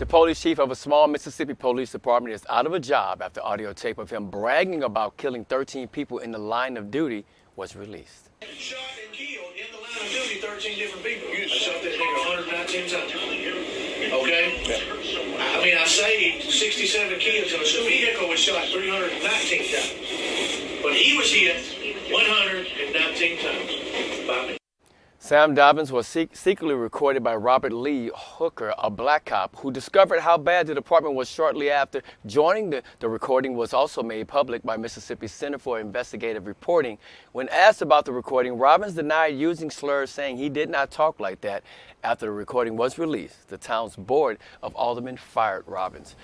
The police chief of a small Mississippi police department is out of a job after audio tape of him bragging about killing 13 people in the line of duty was released. Shot and killed in the line of duty 13 different people. You shot that nigga 119 times. Okay? Yeah. I mean, I saved 67 kids, and a vehicle was shot 319 times. But he was hit 119 times by me. Sam Dobbins was secretly recorded by Robert Lee Hooker, a black cop, who discovered how bad the department was shortly after. Joining the recording was also made public by Mississippi Center for Investigative Reporting. When asked about the recording, Robbins denied using slurs, saying he did not talk like that. After the recording was released, the town's board of aldermen fired Robbins.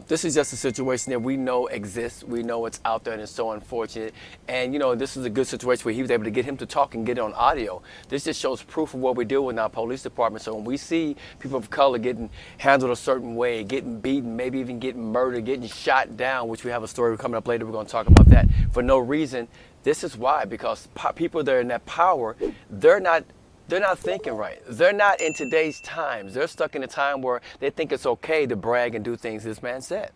This is just a situation that we know exists. We know it's out there, and it's so unfortunate. And, you know, this is a good situation where he was able to get him to talk and get it on audio. This just shows proof of what we do in our police department. So when we see people of color getting handled a certain way, getting beaten, maybe even getting murdered, getting shot down, which we have a story coming up later, we're going to talk about that, for no reason, this is why. Because people that are in that power, they're not thinking right. They're not in today's times. They're stuck in a time where they think it's okay to brag and do things this man said.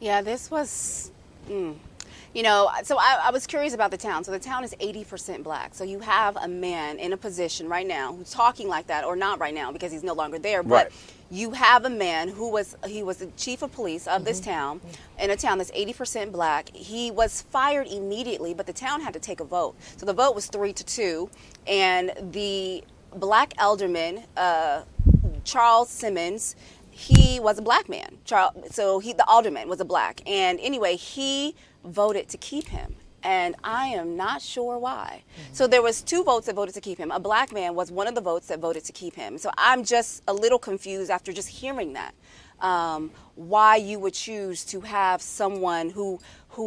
Yeah, this was, you know, so I was curious about the town. So the town is 80% black. So you have a man in a position right now who's talking like that, or not right now because he's no longer there, but right. You have a man who was the chief of police of this town, in a town that's 80% black. He was fired immediately, but the town had to take a vote. So the vote was 3-2, and the black alderman, Charles Simmons, he was a black man. The alderman was a black, and anyway, he voted to keep him. And I am not sure why. So there was 2 votes that voted to keep him. A black man was one of the votes that voted to keep him. So I'm just a little confused after just hearing that, why you would choose to have someone who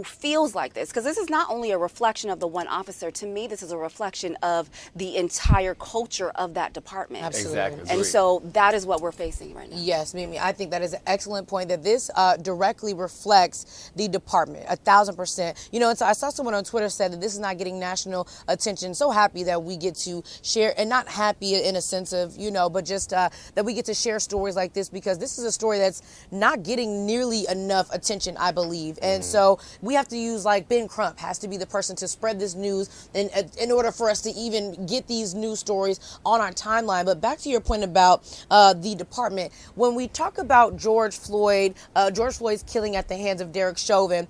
feels like this. Because this is not only a reflection of the one officer. To me, this is a reflection of the entire culture of that department. Absolutely. Exactly. And so that is what we're facing right now. Yes, Mimi, I think that is an excellent point, that this directly reflects the department, 1000%. You know, and so I saw someone on Twitter said that this is not getting national attention. So happy that we get to share, and not happy in a sense of, you know, but just that we get to share stories like this, because this is a story that's not getting nearly enough attention, I believe. And so we have to use, like, Ben Crump has to be the person to spread this news in order for us to even get these news stories on our timeline. But back to your point about the department, when we talk about George Floyd's killing at the hands of Derek Chauvin,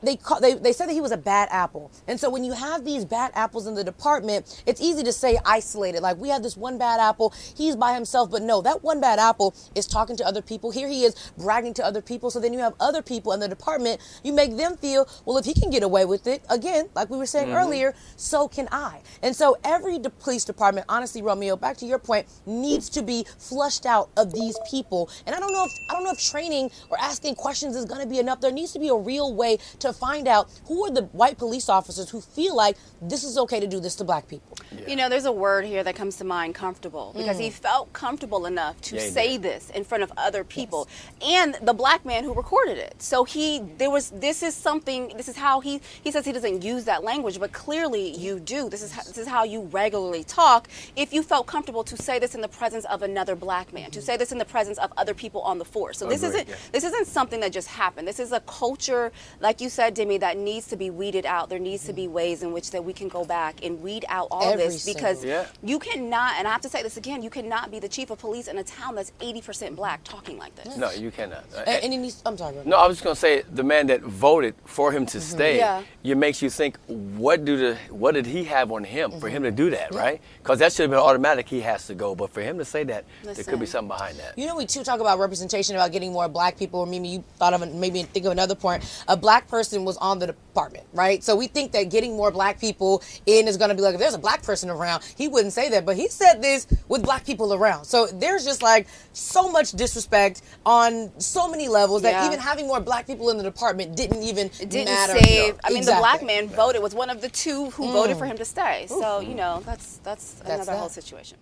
they said that he was a bad apple. And so when you have these bad apples in the department, it's easy to say isolated. Like, we have this one bad apple, he's by himself. But no, that one bad apple is talking to other people. Here he is bragging to other people. So then you have other people in the department. You make them feel, well, if he can get away with it, again, like we were saying earlier, so can I. And so every police department, honestly, Romeo, back to your point, needs to be flushed out of these people. And I don't know if training or asking questions is going to be enough. There needs to be a real way to find out who are the white police officers who feel like this is okay to do this to black people. Yeah. You know, there's a word here that comes to mind, comfortable, because he felt comfortable enough to say this in front of other people, and the black man who recorded it. So this is how he says he doesn't use that language, but clearly you do. This is how you regularly talk. If you felt comfortable to say this in the presence of another black man, to say this in the presence of other people on the force. So this isn't something that just happened. This is a culture, like you said, Demi, that needs to be weeded out. There needs to be ways in which that we can go back and weed out all this, because you cannot, and I have to say this again, you cannot be the chief of police in a town that's 80% black talking like this. No, you cannot. And I'm sorry. No, I was just going to say, the man that voted for him to stay, it makes you think, what did he have on him for him to do that, right? Because that should have been automatic, he has to go. But for him to say that, there could be something behind that. You know, we too talk about representation, about getting more black people. Or Mimi, you thought of maybe think of another point. A black person was on the department, right? So we think that getting more black people in is going to be like, if there's a black person around, he wouldn't say that, but he said this with black people around. So there's just like so much disrespect on so many levels that even having more black people in the department didn't matter. Save. I mean, the black man voted, was one of the 2 who voted for him to stay. So, you know, that's another whole situation.